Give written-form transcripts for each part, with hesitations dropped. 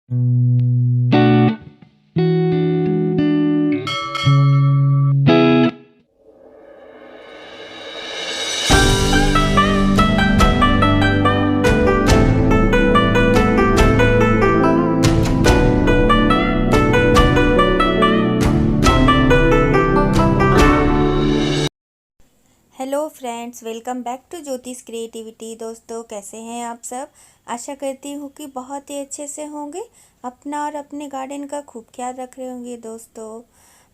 Hello friends, welcome back to Jyotish creativity. दोस्तों, कैसे हैं आप सब। आशा करती हूँ कि बहुत ही अच्छे से होंगे। अपना और अपने गार्डन का खूब ख्याल रख रहे होंगे।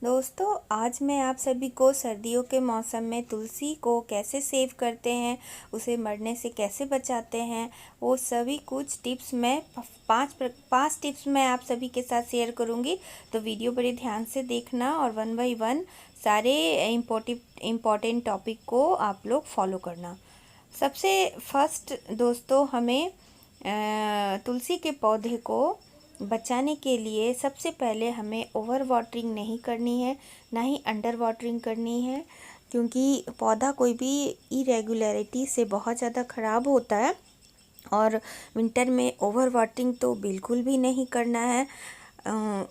दोस्तों आज मैं आप सभी को सर्दियों के मौसम में तुलसी को कैसे सेव करते हैं, उसे मरने से कैसे बचाते हैं, वो सभी कुछ टिप्स मैं पाँच टिप्स मैं आप सभी के साथ शेयर करूँगी। तो वीडियो बड़े ध्यान से देखना और वन बाय वन सारे इम्पोर्टेंट टॉपिक को आप लोग फॉलो करना। सबसे फर्स्ट दोस्तों, हमें तुलसी के पौधे को बचाने के लिए सबसे पहले हमें ओवर वाटरिंग नहीं करनी है, ना ही अंडर वाटरिंग करनी है, क्योंकि पौधा कोई भी इरेगुलरिटी से बहुत ज़्यादा ख़राब होता है। और विंटर में ओवर वाटरिंग तो बिल्कुल भी नहीं करना है।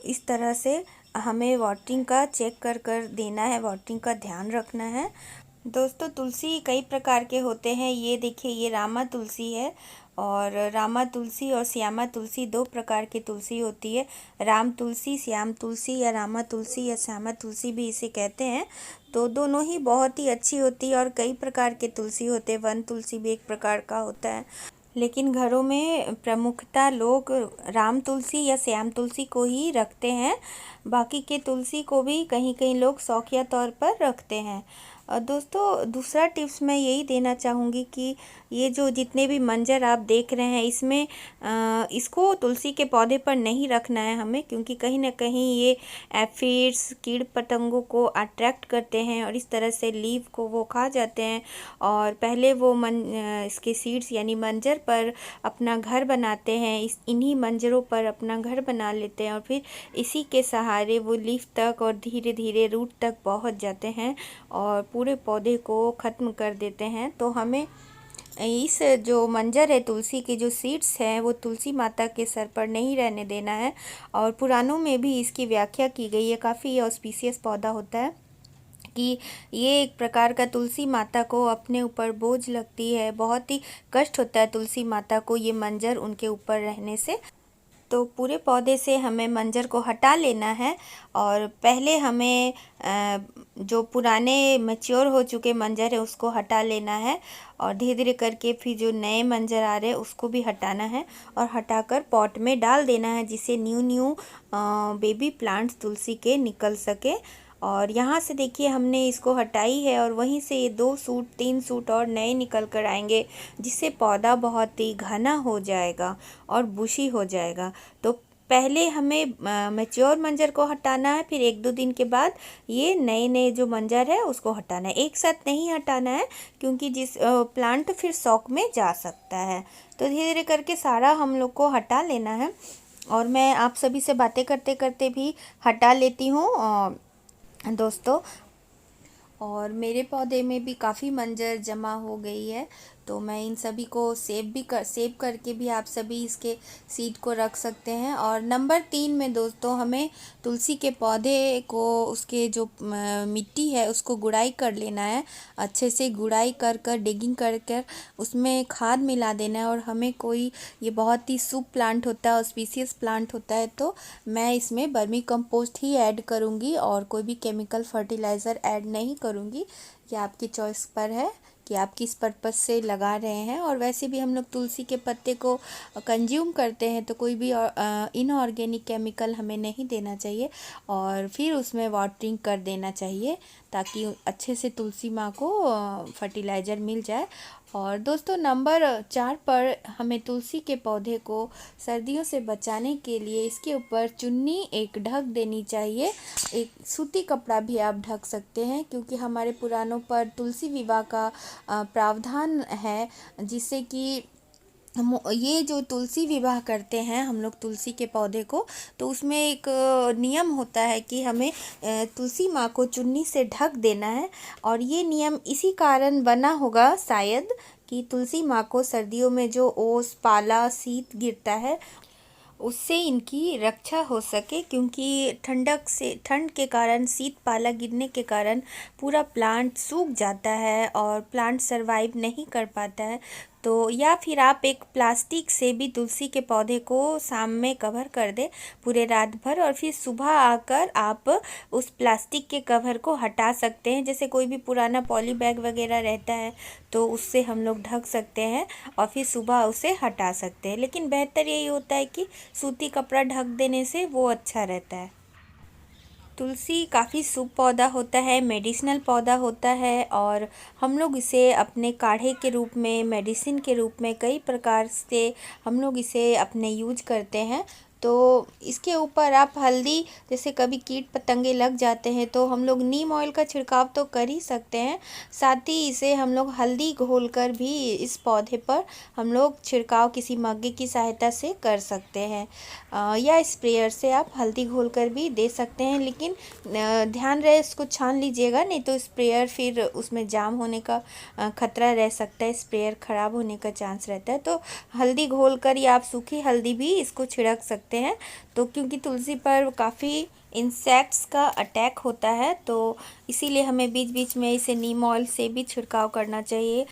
इस तरह से हमें वाटरिंग का चेक कर कर देना है, वाटरिंग का ध्यान रखना है। दोस्तों, तुलसी कई प्रकार के होते हैं। ये देखिए, ये रामा तुलसी है, और रामा तुलसी और श्यामा तुलसी दो प्रकार की तुलसी होती है। राम तुलसी, श्याम तुलसी या रामा तुलसी या श्यामा तुलसी भी इसे कहते हैं। तो दोनों ही बहुत ही अच्छी होती है, और कई प्रकार के तुलसी होते हैं। वन तुलसी भी एक प्रकार का होता है, लेकिन घरों में प्रमुखता लोग राम तुलसी या श्याम तुलसी को ही रखते हैं। बाकी के तुलसी को भी कहीं कहीं लोग शौकिया तौर पर रखते हैं। दोस्तों, दूसरा टिप्स मैं यही देना चाहूँगी कि ये जो जितने भी मंजर आप देख रहे हैं, इसमें इसको तुलसी के पौधे पर नहीं रखना है हमें, क्योंकि कहीं ना कहीं ये एफिड्स, कीड़ पतंगों को अट्रैक्ट करते हैं और इस तरह से लीफ को वो खा जाते हैं। और पहले वो इसके सीड्स यानी मंजर पर अपना घर बनाते हैं, इन्हीं मंजरों पर अपना घर बना लेते हैं, और फिर इसी के सहारे वो लीफ तक और धीरे धीरे रूट तक पहुंच जाते हैं और पूरे पौधे को ख़त्म कर देते हैं। तो हमें इस जो मंजर है, तुलसी के जो सीड्स हैं, वो तुलसी माता के सर पर नहीं रहने देना है। और पुराणों में भी इसकी व्याख्या की गई है। काफ़ी ऑस्पिशियस पौधा होता है कि ये एक प्रकार का तुलसी माता को अपने ऊपर बोझ लगती है, बहुत ही कष्ट होता है तुलसी माता को ये मंजर उनके ऊपर रहने से। तो पूरे पौधे से हमें मंजर को हटा लेना है, और पहले हमें जो पुराने मैच्योर हो चुके मंजर है उसको हटा लेना है, और धीरे धीरे करके फिर जो नए मंजर आ रहे हैं उसको भी हटाना है, और हटाकर पॉट में डाल देना है, जिससे न्यू बेबी प्लांट्स तुलसी के निकल सके। और यहाँ से देखिए, हमने इसको हटाई है, और वहीं से ये 2 सूट 3 सूट और नए निकल कर आएंगे, जिससे पौधा बहुत ही घना हो जाएगा और बुशी हो जाएगा। तो पहले हमें मैच्योर मंजर को हटाना है, फिर 1-2 दिन के बाद ये नए नए जो मंजर है उसको हटाना है। एक साथ नहीं हटाना है, क्योंकि जिस प्लांट फिर शौक में जा सकता है। तो धीरे धीरे करके सारा हम लोग को हटा लेना है, और मैं आप सभी से बातें करते करते भी हटा लेती हूँ दोस्तों। और मेरे पौधे में भी काफ़ी मंजर जमा हो गई है, तो मैं इन सभी को सेव करके भी आप सभी इसके सीड को रख सकते हैं। और नंबर 3 में दोस्तों, हमें तुलसी के पौधे को उसके जो मिट्टी है उसको गुड़ाई कर लेना है। अच्छे से गुड़ाई कर कर डिगिंग कर कर उसमें खाद मिला देना है। और हमें कोई, ये बहुत ही शुभ प्लांट होता है, ऑस्पिशियस प्लांट होता है, तो मैं इसमें वर्मी कंपोस्ट ही ऐड करूँगी, और कोई भी केमिकल फर्टिलाइज़र ऐड नहीं करूँगी। ये आपकी चॉइस पर है कि आप किस पर्पस से लगा रहे हैं। और वैसे भी हम लोग तुलसी के पत्ते को कंज्यूम करते हैं, तो कोई भी इनऑर्गेनिक केमिकल हमें नहीं देना चाहिए, और फिर उसमें वाटरिंग कर देना चाहिए, ताकि अच्छे से तुलसी माँ को फर्टिलाइज़र मिल जाए। और दोस्तों, नंबर 4 पर हमें तुलसी के पौधे को सर्दियों से बचाने के लिए इसके ऊपर चुन्नी एक ढक देनी चाहिए। एक सूती कपड़ा भी आप ढक सकते हैं, क्योंकि हमारे पुराणों पर तुलसी विवाह का प्रावधान है, जिससे कि ये जो तुलसी विवाह करते हैं हम लोग तुलसी के पौधे को, तो उसमें एक नियम होता है कि हमें तुलसी माँ को चुन्नी से ढक देना है। और ये नियम इसी कारण बना होगा शायद, कि तुलसी माँ को सर्दियों में जो ओस, पाला, शीत गिरता है, उससे इनकी रक्षा हो सके, क्योंकि ठंड के कारण, शीत पाला गिरने के कारण पूरा प्लांट सूख जाता है और प्लांट सरवाइव नहीं कर पाता है। तो या फिर आप एक प्लास्टिक से भी तुलसी के पौधे को शाम में कवर कर दे पूरे रात भर, और फिर सुबह आकर आप उस प्लास्टिक के कवर को हटा सकते हैं। जैसे कोई भी पुराना पॉली बैग वगैरह रहता है तो उससे हम लोग ढक सकते हैं और फिर सुबह उसे हटा सकते हैं। लेकिन बेहतर यही होता है कि सूती कपड़ा ढक देने से वो अच्छा रहता है। तुलसी काफ़ी शुभ पौधा होता है, मेडिसिनल पौधा होता है, और हम लोग इसे अपने काढ़े के रूप में, मेडिसिन के रूप में कई प्रकार से हम लोग इसे अपने यूज करते हैं। तो इसके ऊपर आप हल्दी, जैसे कभी कीट पतंगे लग जाते हैं तो हम लोग नीम ऑयल का छिड़काव तो कर ही सकते हैं, साथ ही इसे हम लोग हल्दी घोलकर भी इस पौधे पर हम लोग छिड़काव किसी मग्गे की सहायता से कर सकते हैं, या स्प्रेयर से आप हल्दी घोलकर भी दे सकते हैं। लेकिन ध्यान रहे इसको छान लीजिएगा, नहीं तो स्प्रेयर फिर उसमें जाम होने का खतरा रह सकता है, स्प्रेयर ख़राब होने का चांस रहता है। तो हल्दी घोलकर या आप सूखी हल्दी भी इसको छिड़क सकते हैं। तो क्योंकि तुलसी पर काफ़ी इंसेक्ट्स का अटैक होता है, तो इसीलिए हमें बीच बीच में इसे नीम ऑयल से भी छिड़काव करना चाहिए।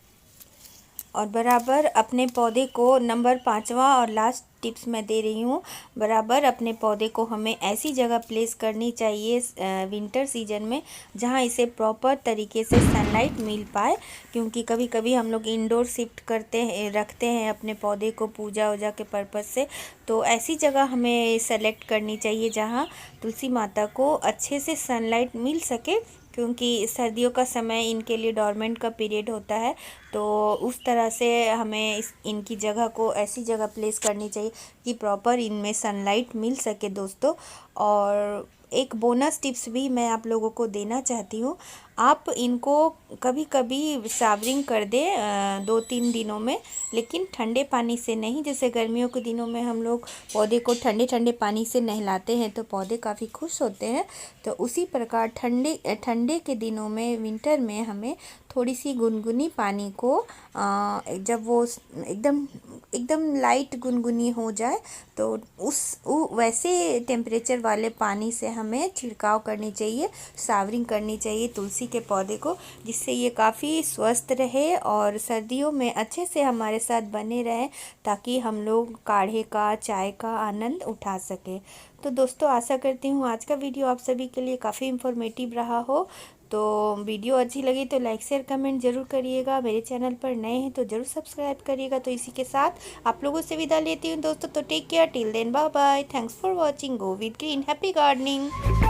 और बराबर अपने पौधे को, नंबर 5वां और लास्ट टिप्स मैं दे रही हूँ, बराबर अपने पौधे को हमें ऐसी जगह प्लेस करनी चाहिए विंटर सीजन में जहाँ इसे प्रॉपर तरीके से सनलाइट मिल पाए। क्योंकि कभी कभी हम लोग इंडोर शिफ्ट करते हैं, रखते हैं अपने पौधे को पूजा वूजा के पर्पज़ से, तो ऐसी जगह हमें सेलेक्ट करनी चाहिए जहाँ तुलसी माता को अच्छे से सनलाइट मिल सके। क्योंकि सर्दियों का समय इनके लिए डॉर्मेंट का पीरियड होता है, तो उस तरह से हमें इनकी जगह को ऐसी जगह प्लेस करनी चाहिए कि प्रॉपर इनमें सनलाइट मिल सके दोस्तों। और एक बोनस टिप्स भी मैं आप लोगों को देना चाहती हूँ। आप इनको कभी कभी शावरिंग कर दें 2-3 दिनों में, लेकिन ठंडे पानी से नहीं। जैसे गर्मियों के दिनों में हम लोग पौधे को ठंडे ठंडे पानी से नहलाते हैं तो पौधे काफ़ी खुश होते हैं, तो उसी प्रकार ठंडे के दिनों में, विंटर में, हमें थोड़ी सी गुनगुनी पानी को जब वो एकदम एकदम लाइट गुनगुनी हो जाए तो वैसे टेम्परेचर वाले पानी से हमें छिड़काव करनी चाहिए, शावरिंग करनी चाहिए तुलसी के पौधे को, जिससे ये काफ़ी स्वस्थ रहे और सर्दियों में अच्छे से हमारे साथ बने रहें, ताकि हम लोग काढ़े का, चाय का आनंद उठा सकें। तो दोस्तों, आशा करती हूँ आज का वीडियो आप सभी के लिए काफ़ी इन्फॉर्मेटिव रहा हो। तो वीडियो अच्छी लगी तो लाइक शेयर कमेंट ज़रूर करिएगा। मेरे चैनल पर नए हैं तो ज़रूर सब्सक्राइब करिएगा। तो इसी के साथ आप लोगों से विदा लेती हूँ दोस्तों। तो take care, till then, bye bye, thanks for watching, go with green, happy gardening.